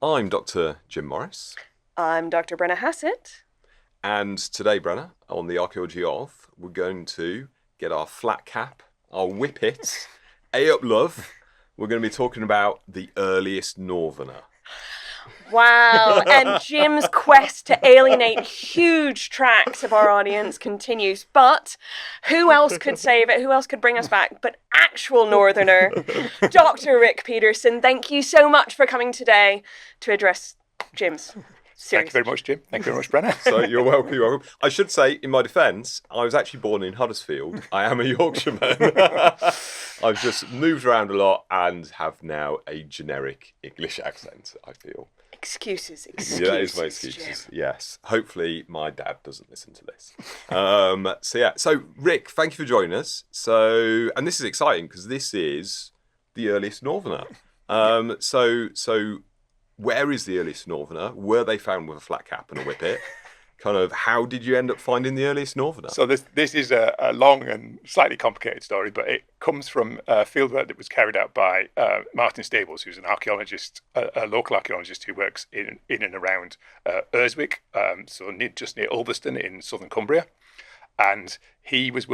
I'm Dr. Jim Morris. I'm Dr. Brenna Hassett. And today, Brenna, on the Archaeology of, we're going to get our flat cap, our whippet, A up love. We're going to be talking about the earliest northerner. Wow, and Jim's quest to alienate huge tracts of our audience continues. But who else could save it? Who else could bring us back but actual northerner, Dr. Rick Peterson. Thank you so much for coming today to address Jim's. Thank you very much, Jim. Thank you very much, Brenna. So you're welcome, you're welcome. I should say, in my defence, I was actually born in Huddersfield. I am a Yorkshireman. I've just moved around a lot and have now a generic English accent, I feel. Excuses. Yeah, that is my excuses. Jim. Yes. Hopefully my dad doesn't listen to this. So Rick, thank you for joining us. And this is exciting because this is the earliest northerner. So where is the earliest northerner? Were they found with a flat cap and a whippet? Kind of, how did you end up finding the earliest northerner? So this is a long and slightly complicated story, but it comes from a fieldwork that was carried out by Martin Stables, who's an archaeologist, a local archaeologist who works in and around Urswick, just near Ulverston in southern Cumbria. And he was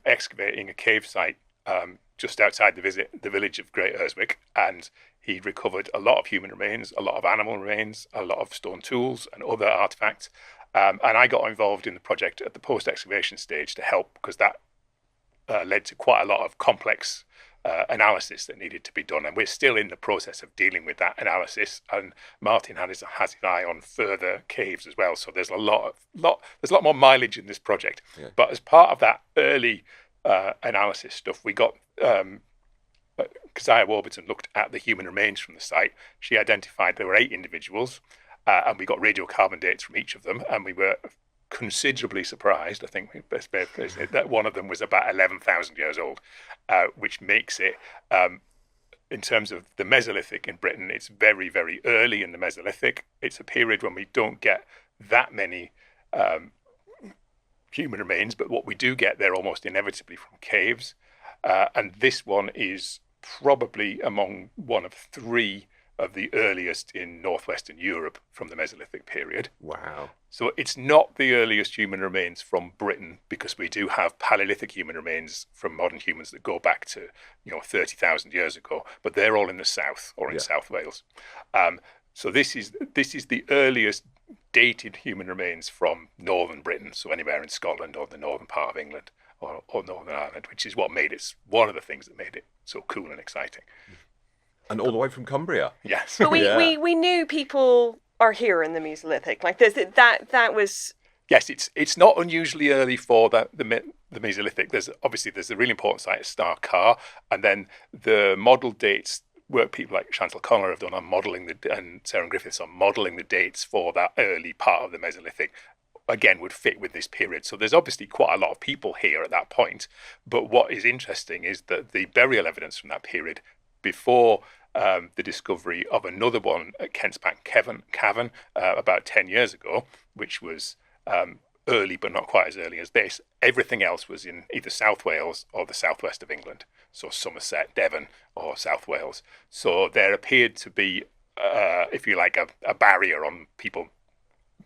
excavating a cave site just outside the village of Great Urswick, and he recovered a lot of human remains, a lot of animal remains, a lot of stone tools and other artifacts. And I got involved in the project at the post-excavation stage to help, because that led to quite a lot of complex analysis that needed to be done. And we're still in the process of dealing with that analysis. And Martin has his eye on further caves as well. So there's a lot more mileage in this project. Yeah. But as part of that early analysis stuff, we got Keziah Warburton looked at the human remains from the site. She identified there were 8 individuals. And we got radiocarbon dates from each of them, and we were considerably surprised. I think best that one of them was about 11,000 years old, which makes it, in terms of the Mesolithic in Britain, it's very, very early in the Mesolithic. It's a period when we don't get that many human remains, but what we do get, they're almost inevitably from caves. And this one is probably among one of 3 of the earliest in northwestern Europe from the Mesolithic period. Wow. So it's not the earliest human remains from Britain, because we do have Paleolithic human remains from modern humans that go back to 30,000 years ago, but they're all in the south or in South Wales. So this is the earliest dated human remains from northern Britain, so anywhere in Scotland or the northern part of England or Northern Ireland, which is one of the things that made it so cool and exciting. And all the way from Cumbria. Yes. But we knew people are here in the Mesolithic. Like that was. Yes, it's not unusually early for the Mesolithic. There's a really important site at Star Carr, and then the model dates work people like Chantal Connor have done on modelling and Sarah Griffiths on modelling the dates for that early part of the Mesolithic. Again, would fit with this period. So there's obviously quite a lot of people here at that point. But what is interesting is that the burial evidence from that period, before the discovery of another one at Kensbank Cavern about 10 years ago, which was early but not quite as early as this, everything else was in either South Wales or the southwest of England, so Somerset, Devon or South Wales. So there appeared to be, if you like, a barrier on people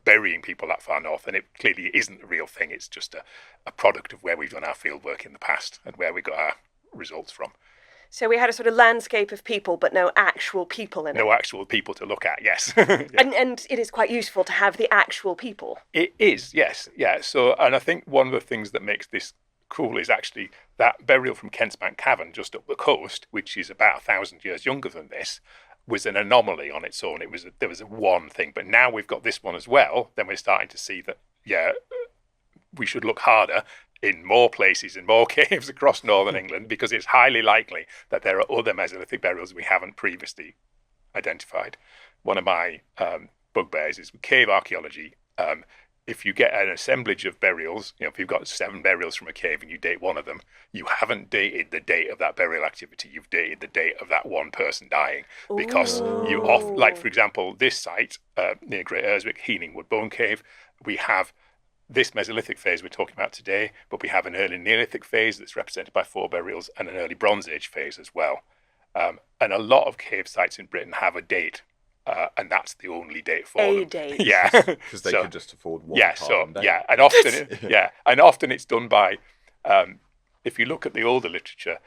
burying people that far north, and it clearly isn't a real thing. It's just a product of where we've done our field work in the past and where we got our results from. So we had a sort of landscape of people, but no actual people in it. No actual people to look at, yes. Yeah. And it is quite useful to have the actual people. It is, yes. Yeah. So, and I think one of the things that makes this cool is actually that burial from Kensbank Cavern just up the coast, which is about 1,000 years younger than this, was an anomaly on its own. There was a one thing, but now we've got this one as well. Then we're starting to see that, we should look harder in more places, in more caves across northern England, because it's highly likely that there are other Mesolithic burials we haven't previously identified. One of my bugbears is with cave archaeology. If you get an assemblage of burials, if you've got 7 burials from a cave and you date one of them, you haven't dated the date of that burial activity. You've dated the date of that one person dying, because like, for example, this site near Great Urswick, Heeningwood Bone Cave, we have this Mesolithic phase we're talking about today, but we have an early Neolithic phase that's represented by 4 burials and an early Bronze Age phase as well. And a lot of cave sites in Britain have a date and that's the only date for A them. date. Yeah, Because they could just afford one carbon date. and often it's done by. If you look at the older literature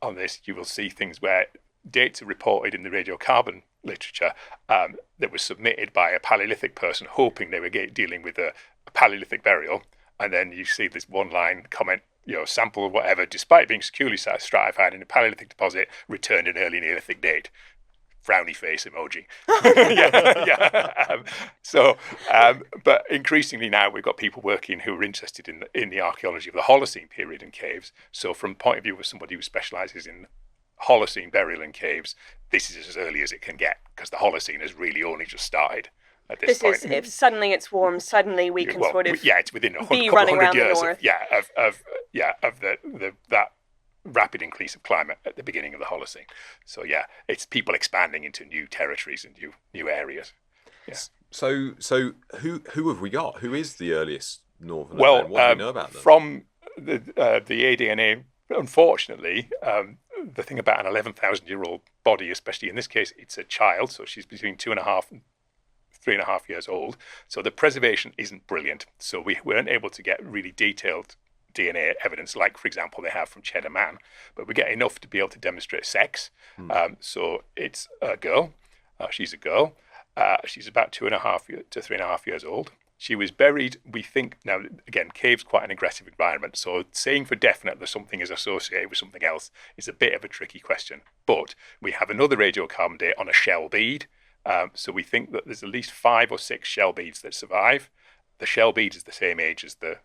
on this, you will see things where dates are reported in the radiocarbon literature that was submitted by a Paleolithic person hoping they were dealing with a Paleolithic burial, and then you see this one-line comment, sample of whatever, despite being securely stratified in a Paleolithic deposit, returned an early Neolithic date. Frowny face emoji. But increasingly now we've got people working who are interested in the archaeology of the Holocene period in caves. So from the point of view of somebody who specialises in Holocene burial in caves, this is as early as it can get, because the Holocene has really only just started at this point. Is if suddenly it's warm, suddenly we can it's within a be couple running hundred around years the north. of that rapid increase of climate at the beginning of the Holocene. So it's people expanding into new territories and new areas. Yeah. So who have we got? Who is the earliest northerner? Well, what do we know about them? From the aDNA, unfortunately, the thing about an 11,000-year-old body, especially in this case, it's a child, so she's between 2.5 and 3.5 years old. So the preservation isn't brilliant. So we weren't able to get really detailed DNA evidence, like, for example, they have from Cheddar Man, but we get enough to be able to demonstrate sex. So it's a girl. She's a girl. She's about 2.5 to 3.5 years old. She was buried, we think, now, again, cave's quite an aggressive environment, so saying for definite that something is associated with something else is a bit of a tricky question. But we have another radiocarbon date on a shell bead. So we think that there's at least 5 or 6 shell beads that survive. The shell bead is the same age as the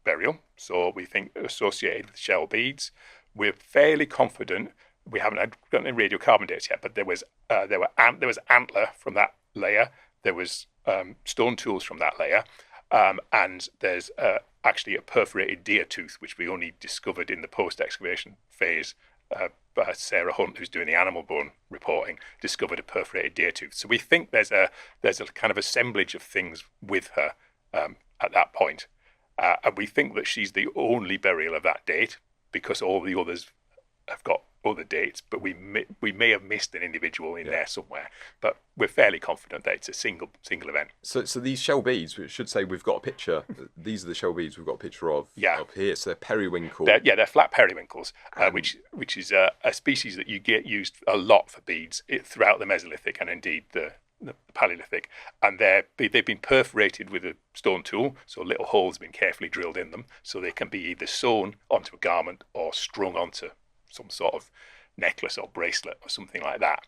burial, so we think associated with shell beads. We're fairly confident. We haven't got any radiocarbon dates yet, but there was antler from that layer. There was stone tools from that layer, and there's actually a perforated deer tooth, which we only discovered in the post-excavation phase. Sarah Hunt, who's doing the animal bone reporting, discovered a perforated deer tooth. So we think there's a kind of assemblage of things with her at that point. And we think that she's the only burial of that date, because all the others have got other dates, but we may have missed an individual in there somewhere. But we're fairly confident that it's a single event. So these shell beads, we should say we've got a picture. These are the shell beads we've got a picture of up here. So they're periwinkle. They're flat periwinkles, which is a species that you get used a lot for beads throughout the Mesolithic and indeed the Paleolithic, and they've been perforated with a stone tool, so little holes have been carefully drilled in them, so they can be either sewn onto a garment or strung onto some sort of necklace or bracelet or something like that.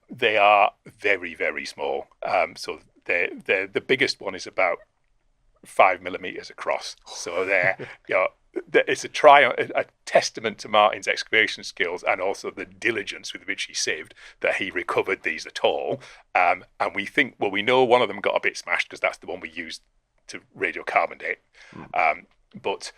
They are very, very small. So the biggest one is about 5 millimeters across. So it's a testament to Martin's excavation skills and also the diligence with which he sieved that he recovered these at all. And we think, we know one of them got a bit smashed because that's the one we used to radiocarbon date. But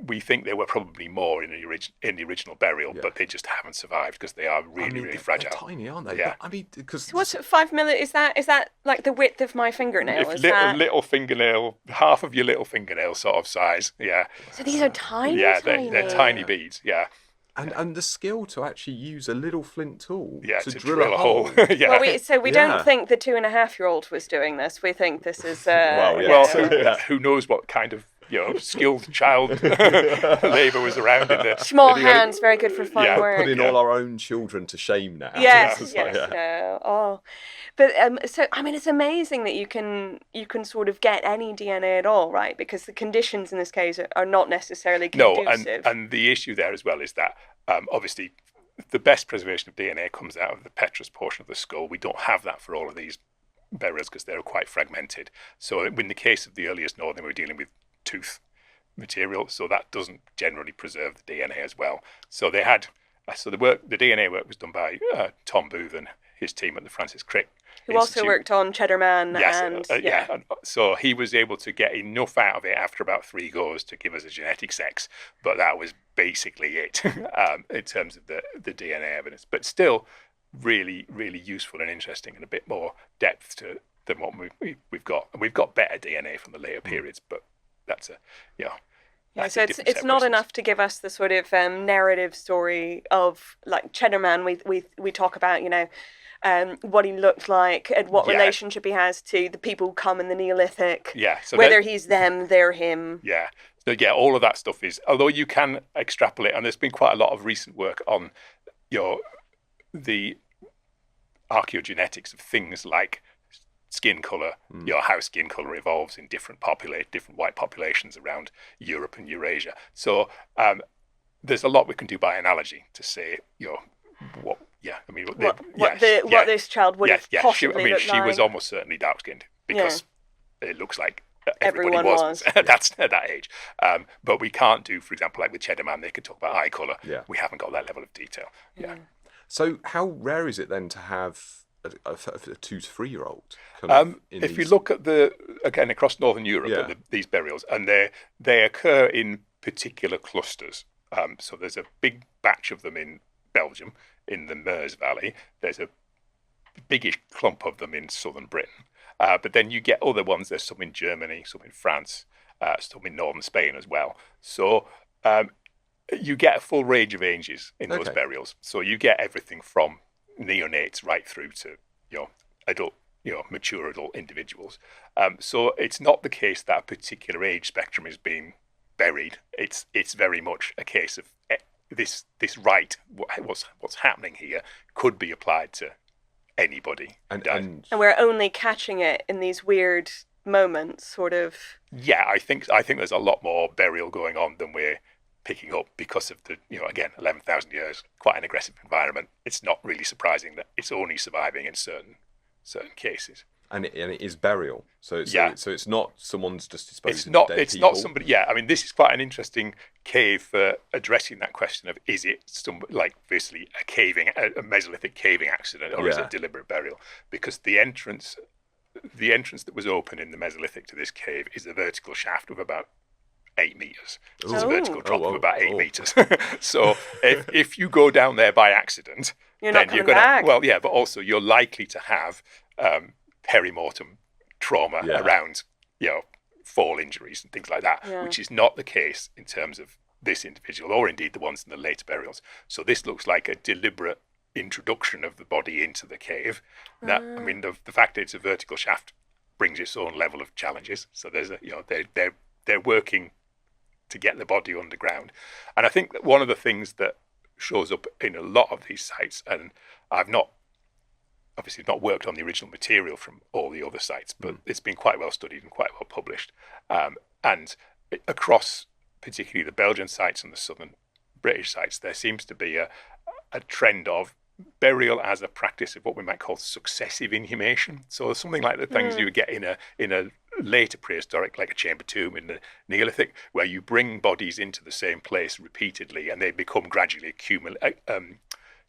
we think there were probably more in the original burial, but they just haven't survived because they are really fragile. They're tiny, aren't they? Yeah. But, because So what's 5 millimeters? Is that like the width of my fingernail? Little fingernail, half of your little fingernail sort of size. Yeah. So these are tiny. Yeah, they're tiny beads. Yeah. And the skill to actually use a little flint tool to drill a hole. Yeah. Well, we don't think the 2.5-year-old was doing this. We think this is. Who knows what kind of skilled child labour was around in there. Small hands, very good for fine work. Putting all our own children to shame now. Yes. But so I mean, it's amazing that you can sort of get any DNA at all, right? Because the conditions in this case are not necessarily conducive. No, and the issue there as well is that obviously the best preservation of DNA comes out of the petrous portion of the skull. We don't have that for all of these burials because they're quite fragmented. So in the case of the earliest northern, we're dealing with tooth material, so that doesn't generally preserve the DNA as well. So they had, the DNA work was done by Tom Booth and his team at the Francis Crick Who also worked on Cheddar Man. Yes, so he was able to get enough out of it after about 3 goes to give us a genetic sex, but that was basically it in terms of the DNA evidence. But still, really, really useful and interesting, and a bit more depth than what we've got. And we've got better DNA from the later periods, but that's so it's not enough to give us the sort of narrative story of like Cheddar Man. We talk about what he looked like and what Yeah. relationship he has to the people who come in the Neolithic. Yeah, so whether he's them, they're him. Yeah. So yeah, all of that stuff is, although you can extrapolate, and there's been quite a lot of recent work on the archaeogenetics of things like skin color, how skin color evolves in different white populations around Europe and Eurasia. So there's a lot we can do by analogy to say, what this child would have possibly looked she like. was almost certainly dark skinned because it looks like everybody Everyone was. That's at that age. But we can't do, for example, like with Cheddar Man, they could talk about eye colour. Yeah. We haven't got that level of detail. Yeah. So how rare is it then to have a 2 to 3 year old? If you look at again across Northern Europe, at these burials, and they occur in particular clusters. So there's a big batch of them in Belgium, in the Meuse Valley. There's a biggish clump of them in southern Britain. But then you get other ones. There's some in Germany, some in France, some in northern Spain as well. So you get a full range of ages in those burials. So you get everything from neonates right through to adult, mature adult individuals. So it's not the case that a particular age spectrum is being buried. It's very much a case of this rite. What's happening here could be applied to anybody. And we're only catching it in these weird moments, sort of. Yeah, I think there's a lot more burial going on than we're picking up because of the, again, 11,000 years, quite an aggressive environment. It's not really surprising that it's only surviving in certain cases. And it is burial, so it's not someone's just disposing of dead people. It's not somebody. Yeah, I mean, this is quite an interesting cave for addressing that question of, is it basically a Mesolithic caving accident, or is it deliberate burial? Because the entrance that was open in the Mesolithic to this cave is a vertical shaft of about 8 meters. So it's a vertical drop of about 8 meters. So if you go down there by accident, you're not coming back. Well, yeah, but also you're likely to have perimortem trauma around, fall injuries and things like that, which is not the case in terms of this individual, or indeed the ones in the later burials. So this looks like a deliberate introduction of the body into the cave. That, I mean, the fact that it's a vertical shaft brings its own level of challenges. So there's they're working to get the body underground. And I think that one of the things that shows up in a lot of these sites, and I've obviously not worked on the original material from all the other sites, but it's been quite well studied and quite well published. And across particularly the Belgian sites and the southern British sites, there seems to be a trend of burial as a practice of what we might call successive inhumation. So something like the things you would get in a later prehistoric, like a chamber tomb in the Neolithic, where you bring bodies into the same place repeatedly and they become gradually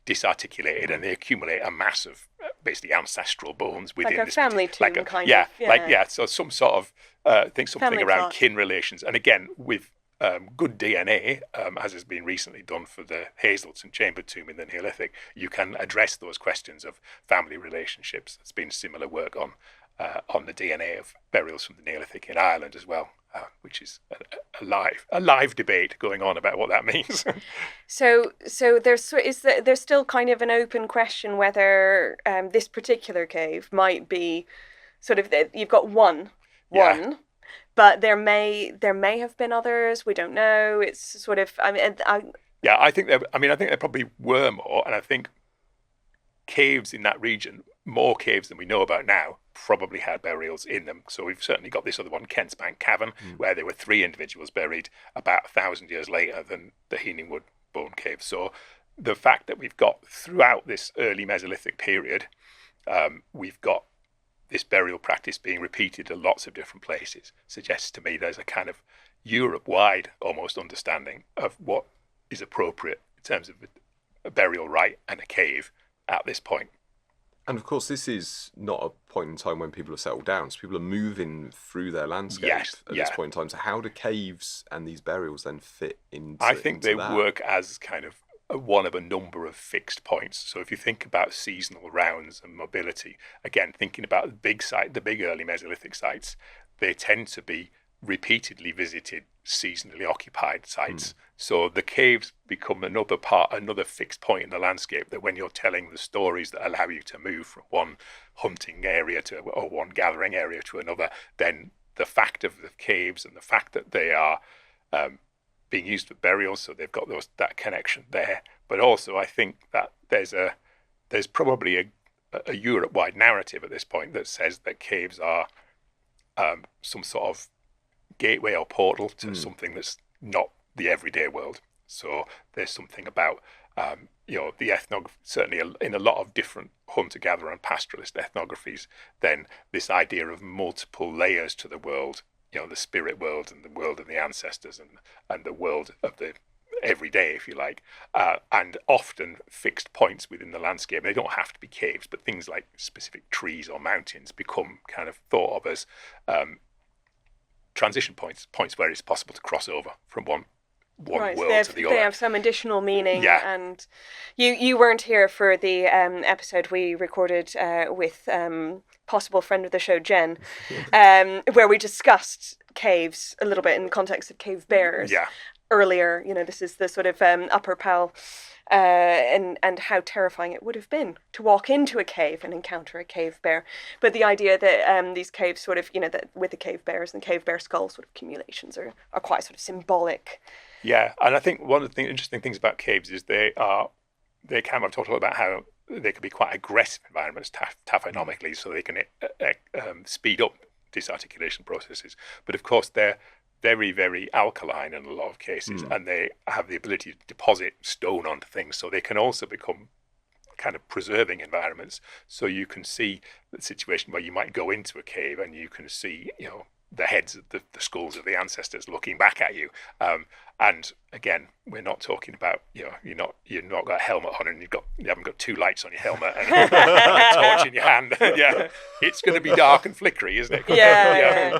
disarticulated, and they accumulate a mass of basically ancestral bones within like a this family tomb kind of. So some sort of something family around plot. Kin relations, and again with good DNA, as has been recently done for the Hazelton chamber tomb in the Neolithic, you can address those questions of family relationships. There's been similar work on the DNA of burials from the Neolithic in Ireland as well, which is a live debate going on about what that means. So there's still kind of an open question whether this particular cave might be sort of you've got one. But there may have been others. We don't know. It's sort of. I think there probably were more, and I think caves in that region, more caves than we know about now, probably had burials in them. So we've certainly got this other one, Kent's Bank Cavern, where there were 3 individuals buried about 1,000 years later than the Heeningwood Bone Cave. So the fact that we've got throughout this early Mesolithic period, we've got this burial practice being repeated in lots of different places suggests to me there's a kind of Europe-wide almost understanding of what is appropriate in terms of a burial rite and a cave at this point. And of course, this is not a point in time when people have settled down. So people are moving through their landscape at this point in time. So how do caves and these burials then fit into I think they work as kind of one of a number of fixed points. So if you think about seasonal rounds and mobility, again, thinking about the big early Mesolithic sites, they tend to be repeatedly visited seasonally occupied sites. So the caves become another fixed point in the landscape, that when you're telling the stories that allow you to move from one hunting area or one gathering area to another, then the fact of the caves and the fact that they are being used for burials, so they've got that connection there. But also I think that there's probably a Europe-wide narrative at this point that says that caves are some sort of gateway or portal to something that's not the everyday world. So there's something about the ethnography, certainly in a lot of different hunter-gatherer and pastoralist ethnographies, then this idea of multiple layers to the world, the spirit world and the world of the ancestors and the world of the everyday, if you like, and often fixed points within the landscape. They don't have to be caves, but things like specific trees or mountains become kind of thought of as transition points where it's possible to cross over from one right, world to the other. They have some additional meaning. Yeah. And you weren't here for the episode we recorded with possible friend of the show, Jen, where we discussed caves a little bit in the context of cave bears. Yeah. Earlier, this is the sort of Upper Pal, and how terrifying it would have been to walk into a cave and encounter a cave bear. But the idea that these caves sort of, that with the cave bears and cave bear skull sort of accumulations are quite sort of symbolic. Yeah, and I think one of the interesting things about caves is I've talked a lot about how they can be quite aggressive environments taphonomically, so they can speed up disarticulation processes. But of course, they're very, very alkaline in a lot of cases, and they have the ability to deposit stone onto things, so they can also become kind of preserving environments. So you can see the situation where you might go into a cave and you can see, the heads of the skulls of the ancestors looking back at you. And again, we're not talking about, you're not got a helmet on and you haven't got two lights on your helmet and a torch in your hand. Yeah, it's going to be dark and flickery, isn't it? Yeah.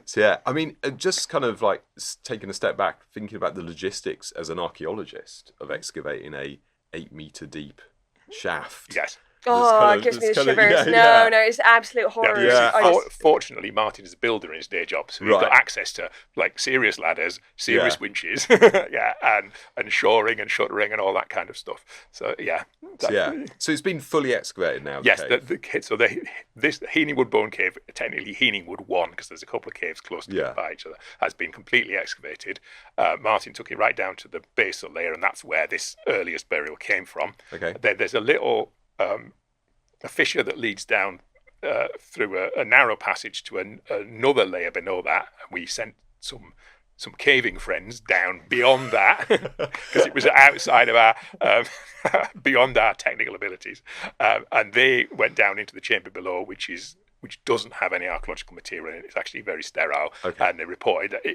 So yeah, I mean, just kind of like taking a step back, thinking about the logistics as an archaeologist of excavating a 8-meter deep shaft. Yes. Oh, it gives me the shivers. No, it's absolute horror. Yeah. Fortunately, Martin is a builder in his day job, so he's got access to like serious ladders, serious winches, and shoring and shuttering and all that kind of stuff. So so it's been fully excavated now. Yes, this Heeningwood Bone Cave, technically Heeningwood 1, because there's a couple of caves close by each other, has been completely excavated. Martin took it right down to the basal layer, and that's where this earliest burial came from. Okay. There's a little a fissure that leads down through a narrow passage to another layer below that. And we sent some caving friends down beyond that because it was outside of our beyond our technical abilities, and they went down into the chamber below, which doesn't have any archaeological material in it. It's actually very sterile. Okay. And they reported that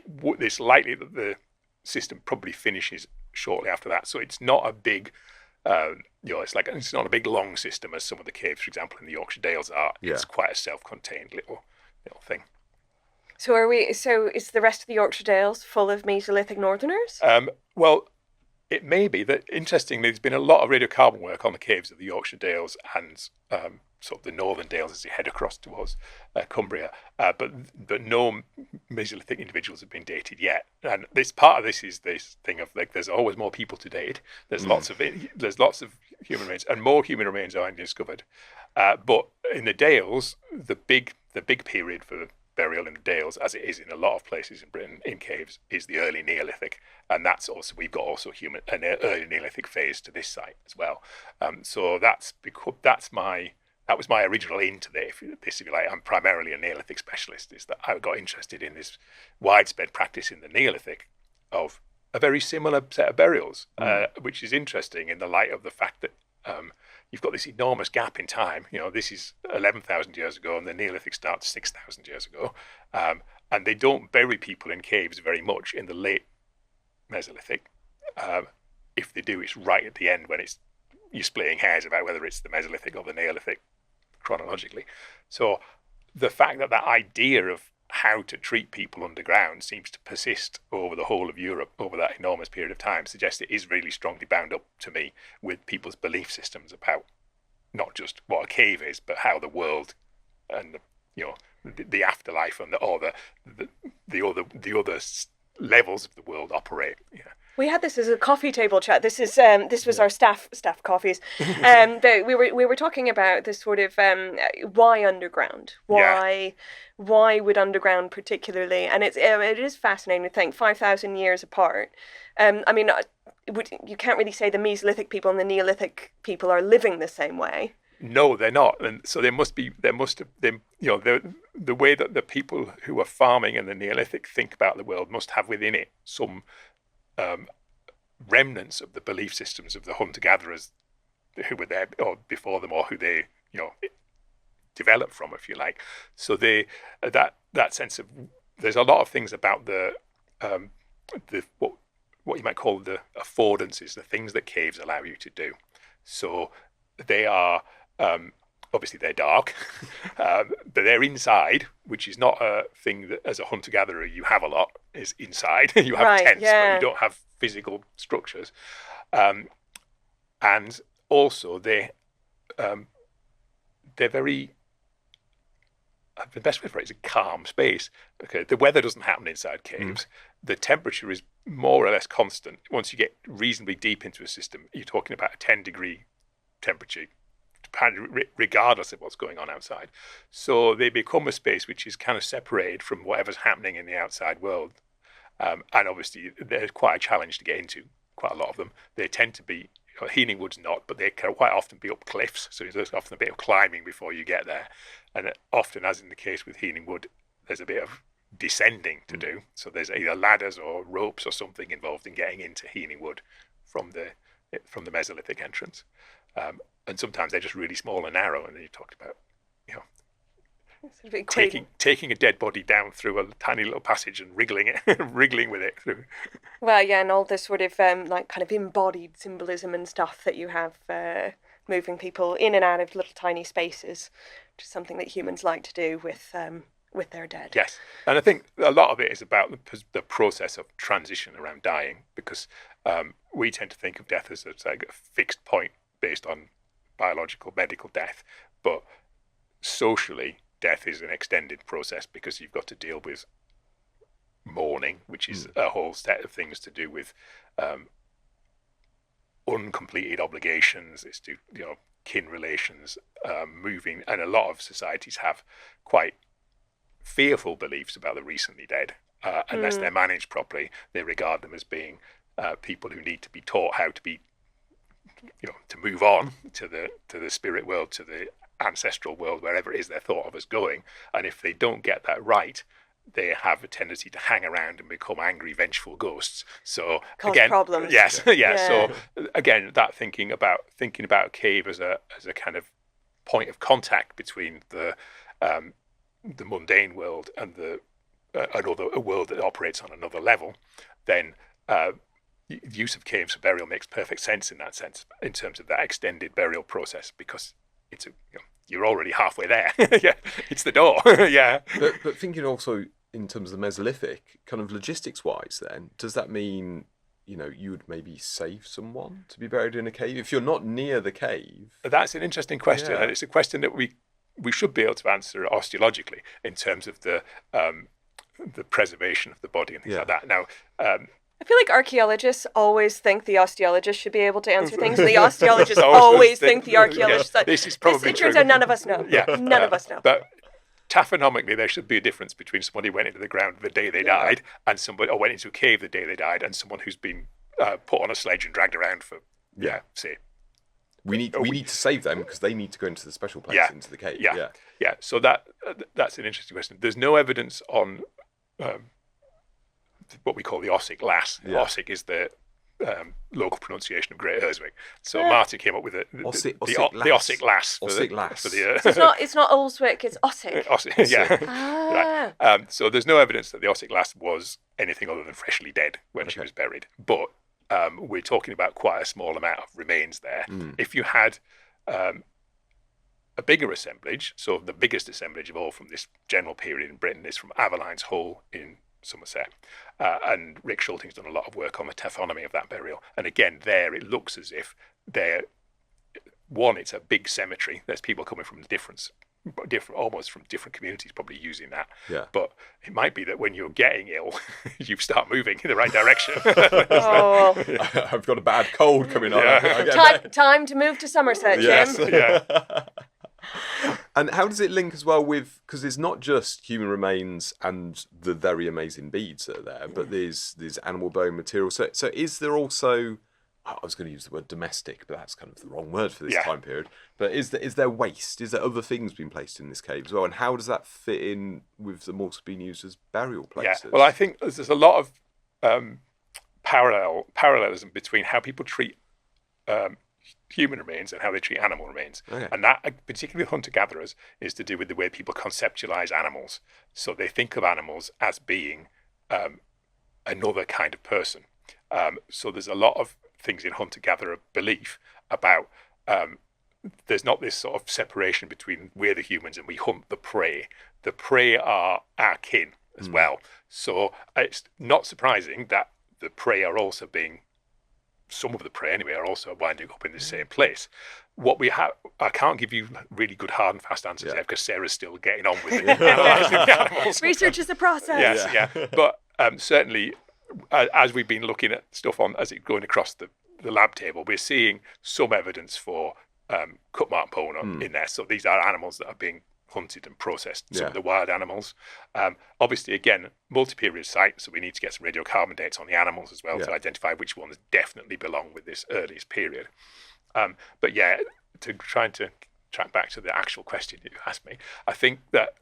it's likely that the system probably finishes shortly after that. So it's not a big it's not a big long system as some of the caves, for example, in the Yorkshire Dales are. Yeah. It's quite a self-contained little thing. So is the rest of the Yorkshire Dales full of Mesolithic Northerners? Well, it may be that, interestingly, there's been a lot of radiocarbon work on the caves of the Yorkshire Dales and sort of the Northern Dales as you head across towards Cumbria, but no Mesolithic individuals have been dated yet. And part of this is this thing of like there's always more people to date. There's lots of human remains, and more human remains are discovered. But in the Dales, the big period for burial in the Dales, as it is in a lot of places in Britain in caves, is the early Neolithic, and we've got also an early Neolithic phase to this site as well. So that was my original into this, if you like. I'm primarily a Neolithic specialist. Is that I got interested in this widespread practice in the Neolithic of a very similar set of burials, which is interesting in the light of the fact that you've got this enormous gap in time. This is 11,000 years ago, and the Neolithic starts 6,000 years ago. And they don't bury people in caves very much in the late Mesolithic. If they do, it's right at the end when you're splitting hairs about whether it's the Mesolithic or the Neolithic chronologically. So the fact that idea of how to treat people underground seems to persist over the whole of Europe over that enormous period of time suggests it is really strongly bound up to me with people's belief systems about not just what a cave is, but how the world and the afterlife and the other levels of the world operate. Yeah. We had this as a coffee table chat. This was our staff coffees. We were talking about this sort of why underground, why would underground particularly, and it is fascinating to think 5,000 years apart. I mean, you can't really say the Mesolithic people and the Neolithic people are living the same way. No, they're not, and so the way that the people who are farming in the Neolithic think about the world must have within it some remnants of the belief systems of the hunter-gatherers who were there or before them, or who they developed from, if you like. So they that sense of, there's a lot of things about the what you might call the affordances, the things that caves allow you to do. So they are obviously they're dark, but they're inside, which is not a thing that as a hunter-gatherer you have a lot, is inside. You have tents, but you don't have physical structures. And also they're very, the best way for it is a calm space. Okay, the weather doesn't happen inside caves. The temperature is more or less constant. Once you get reasonably deep into a system, you're talking about a 10-degree temperature, regardless of what's going on outside. So they become a space which is kind of separated from whatever's happening in the outside world. And obviously, they're quite a challenge to get into, quite a lot of them. They tend to be, healing wood's not, but they can quite often be up cliffs. So there's often a bit of climbing before you get there. And often, as in the case with healing wood, there's a bit of descending to do. So there's either ladders or ropes or something involved in getting into healing wood from the Mesolithic entrance. And sometimes they're just really small and narrow. And then you talked about, taking a dead body down through a tiny little passage and wriggling with it through. Well, yeah, and all this sort of like kind of embodied symbolism and stuff that you have moving people in and out of little tiny spaces, which is something that humans like to do with their dead. Yes, and I think a lot of it is about the process of transition around dying, because we tend to think of death as like a fixed point based on biological, medical death, but socially, death is an extended process because you've got to deal with mourning, which is a whole set of things to do with uncompleted obligations. It's to kin relations, moving, and a lot of societies have quite fearful beliefs about the recently dead. Unless they're managed properly, they regard them as being people who need to be taught how to be, to move on to the spirit world, to the ancestral world, wherever it is they're thought of as going. And if they don't get that right, they have a tendency to hang around and become angry, vengeful ghosts. So cause again, problems. Yes, yeah. So again, that thinking about a cave as a kind of point of contact between the mundane world and a world that operates on another level, then the use of caves for burial makes perfect sense in that sense, in terms of that extended burial process, because it's you're already halfway there. Yeah, it's the door. Yeah. But thinking also in terms of the Mesolithic, kind of logistics-wise, then does that mean you would maybe save someone to be buried in a cave if you're not near the cave? That's an interesting question, and it's a question that we should be able to answer osteologically in terms of the preservation of the body and things like that. Now. I feel like archaeologists always think the osteologist should be able to answer things, and the osteologists always think the archaeologist. Yeah, this is probably it turns out none of us know. Yeah, none of us know. But taphonomically, there should be a difference between somebody who went into the ground the day they died, and somebody, or went into a cave the day they died, and someone who's been put on a sledge and dragged around for say. We need to save them because they need to go into the special place, into the cave. Yeah. So that's an interesting question. There's no evidence on what we call the Ossick Lass. Ossick is the local pronunciation of Great Urswick. So Marty came up with the Ossick Lass. Ossick Lass. So it's not Urswick, it's Ossick. Ossick. Yeah. Right. So there's no evidence that the Ossick Lass was anything other than freshly dead when she was buried. But we're talking about quite a small amount of remains there. If you had a bigger assemblage, so the biggest assemblage of all from this general period in Britain is from Aveline's Hole in Somerset, and Rick Schulting's done a lot of work on the taphonomy of that burial. And again, there it looks as if it's a big cemetery. There's people coming from different almost from different communities probably using that. Yeah. But it might be that when you're getting ill, you start moving in the right direction. Oh, I've got a bad cold coming on. Yeah. time to move to Somerset, Jim. Yes. Yeah. And how does it link as well with, because it's not just human remains and the very amazing beads that are there, but there's animal bone material. So is there also, I was going to use the word domestic, but that's kind of the wrong word for this time period. But is there waste? Is there other things being placed in this cave as well? And how does that fit in with them also being used as burial places? Yeah. Well, I think there's a lot of parallelism between how people treat human remains and how they treat animal remains. Okay. And that, particularly with hunter-gatherers, is to do with the way people conceptualize animals. So they think of animals as being another kind of person. So there's a lot of things in hunter-gatherer belief about there's not this sort of separation between we're the humans and we hunt the prey. The prey are our kin as well. So it's not surprising that the prey are also being, some of the prey anyway, are also winding up in the same place. What we have, I can't give you really good hard and fast answers there because Sarah's still getting on with it. Analysing the animals. Research is a process. Yes, yeah. But certainly, as we've been looking at stuff as it's going across the lab table, we're seeing some evidence for cut mark bone in there. So these are animals that are being hunted and processed, some of the wild animals. Obviously, again, multi-period site, so we need to get some radiocarbon dates on the animals as well to identify which ones definitely belong with this earliest period. But yeah, trying to track back to the actual question you asked me, I think that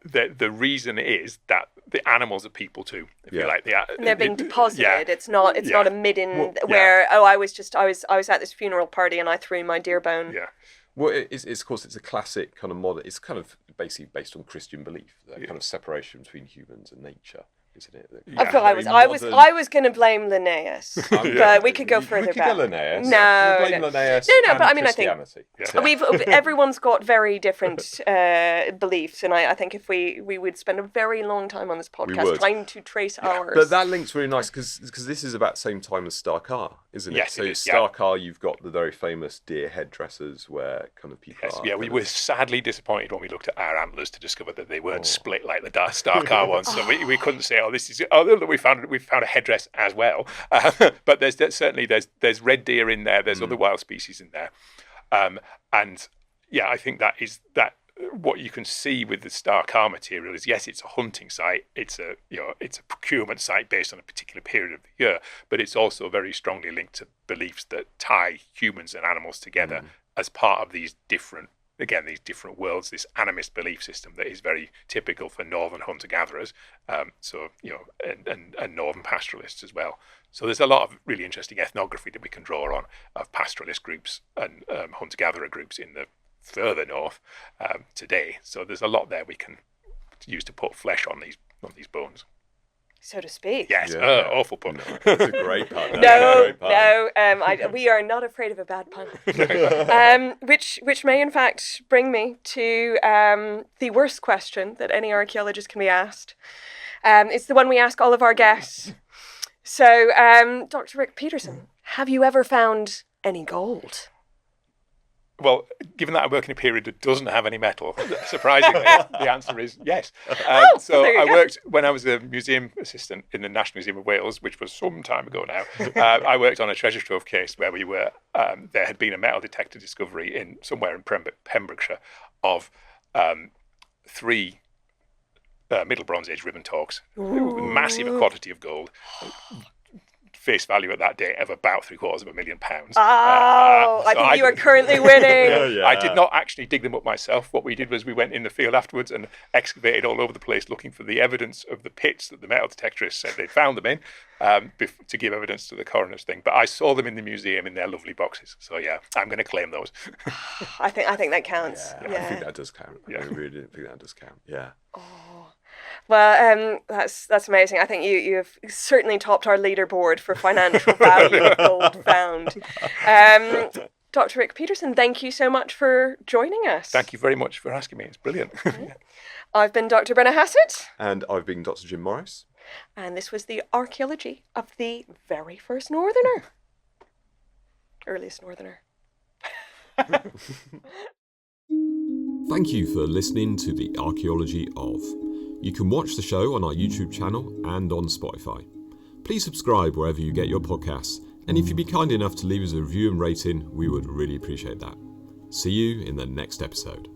the reason is that the animals are people too. If you like, they're being deposited. It's not a midden where I was at this funeral party and I threw my deer bone. Yeah. Well, it's of course it's a classic kind of model. It's kind of basically based on Christian belief, that kind of separation between humans and nature, isn't it? I thought I was going to blame Linnaeus, but we could go further back. Linnaeus. No, blame Linnaeus. No, but I mean, I think Christianity. everyone's got very different beliefs, and I think if we would spend a very long time on this podcast trying to trace ours. But that link's really nice because this is about the same time as Starkar, isn't it? Yes, so it is, Starkar, you've got the very famous deer headdresses where kind of people are. Yeah, we were sadly disappointed when we looked at our antlers to discover that they weren't split like the Starkar ones. So we couldn't say, look, we found a headdress as well. But there's there's red deer in there. There's other wild species in there, and yeah, I think that what you can see with the Starkar material is, yes, it's a hunting site. It's a procurement site based on a particular period of the year, but it's also very strongly linked to beliefs that tie humans and animals together as part of these different worlds, this animist belief system that is very typical for northern hunter-gatherers, and northern pastoralists as well. So there's a lot of really interesting ethnography that we can draw on of pastoralist groups and hunter-gatherer groups in the further north today. So there's a lot there we can use to put flesh on these bones, so to speak. Yes, awful pun. No, it's a great pun. We are not afraid of a bad pun. Which may in fact bring me to the worst question that any archaeologist can be asked. It's the one we ask all of our guests. So, Dr. Rick Peterson, have you ever found any gold? Well, given that I work in a period that doesn't have any metal, surprisingly, the answer is yes. So I worked, when I was a museum assistant in the National Museum of Wales, which was some time ago now, I worked on a treasure trove case where there had been a metal detector discovery somewhere in Pembrokeshire of 3 Middle Bronze Age ribbon talks, massive quantity of gold. Face value at that date of about £750,000. I think you are currently winning. I did not actually dig them up myself. What we did was we went in the field afterwards and excavated all over the place looking for the evidence of the pits that the metal detectorists said they'd found them in, to give evidence to the coroner's thing. But I saw them in the museum in their lovely boxes. So yeah, I'm going to claim those. I think that counts. Yeah. I think that does count. I really think that does count. Yeah. Well, that's amazing. I think you have certainly topped our leaderboard for financial value of gold found. Dr. Rick Peterson, thank you so much for joining us. Thank you very much for asking me. It's brilliant. I've been Dr. Brenna Hassett. And I've been Dr. Jim Morris. And this was the archaeology of the very first northerner. Earliest northerner. Thank you for listening to The Archaeology of. You can watch the show on our YouTube channel and on Spotify. Please subscribe wherever you get your podcasts, and if you'd be kind enough to leave us a review and rating, we would really appreciate that. See you in the next episode.